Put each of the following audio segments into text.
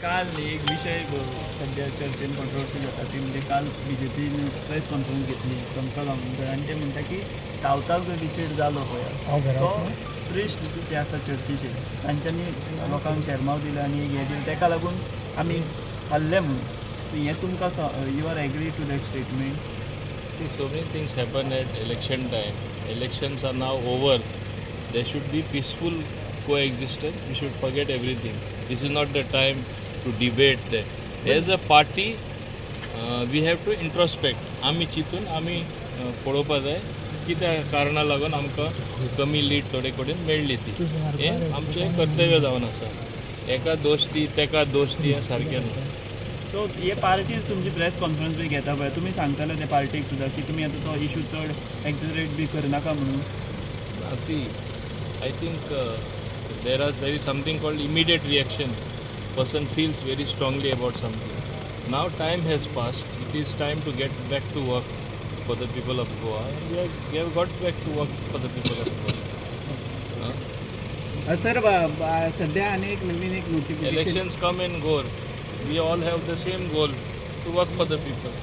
काल एक विषय सध्या चर्चेन कॉन्ट्रोवर्सी जाता ती म्हणजे काल BJPन प्रेस कॉन्फरन्स घेतली समता गांवकर आणि ते म्हणटा की सावथाक जो डिफीट जालो पळय तो प्रिस्ट जे आसा चर्चीचे तांच्यांनी लोकांक शर्माव दिले आनी एक हें दिलें तेका लागून आमी हल्ले म्हणून हें तुमकां you are agree to that statement. See, so many things happen at election time. Elections are now over. There should be peaceful coexistence. We should forget everything. This is not the time to debate that. As a party, we have to introspect. आमी चिंतून आमी पळोवपा जाय कित्या कारणां लागून आमकां कमी लीड थोडे कडेन मेळ्ळी ती. हें आमचें कर्तव्य जावन आसा. एका दोश दी तेका दोश दी हें सारकें न्हू. सो हे पार्टीज तुमची प्रेस कॉन्फरन्स बी घेता पळय तुमी सांगताले त्या पार्टीक सुद्दां की तुमी आतां तो इशू चड एक्झरेट बी करनाका म्हणून. See, I think there is something called immediate reaction. Person feels very strongly about something. Now time has passed. It is time to get back to work for the people of Goa. And we have got back to work for the people of Goa. Sir सध्या अनेक नवीन एक notification. Elections come and go. We all have the same goal to work for the people.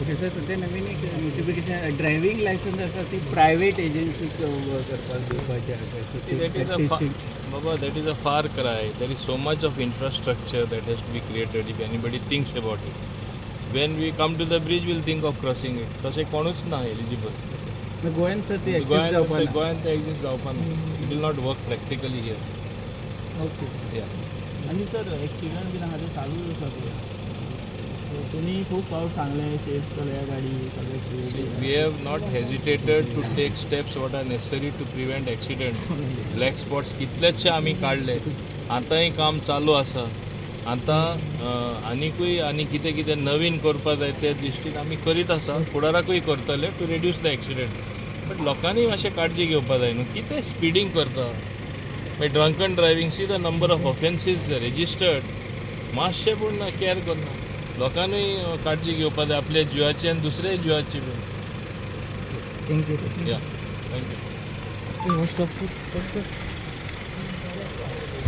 Okay sir सध्या नवीन एक notification driving licence आसा ती private एजन्सीक करपाक दिवपाचें. Baba, that is a far cry. There is so much of infrastructure that has to be created if anybody thinks about it. When we come to the bridge, we'll think of crossing it. तशें कोणूच ना eligible. गोंयान sir ती accept जावपाक ना. गोंयान ते exist जावपाक ना. It will not work practically here. Okay. Yeah. आणि सर एक्सिडंट बी आहा ते चालूच आसा ते. सो तुमी खूब फावट सांगलें सेफ चलया गाडी सगळें. We have not hesitated to take steps what are necessary to prevent accident. Black spots कितलेशे आमी काडले. आतांय काम चालू आसा. आतां आनी कितें कितें नवीन करपा जाय ते दृश्टीन आमी करीत आसा. फुडाराकूय करतले to reduce the accident. But लोकांनी मातशें काळजी घेवपा जाय न्हू. कितें स्पिडींग करता. मागीर drunken driving see the number of ऑफेन्सीस registered मातशें पूण केअर करना. लोकांनीय काळजी घेवपा जाय आपल्या जिवाची आनी दुसऱ्या जिवाची बीन. थँक्यू. या थँक्यू.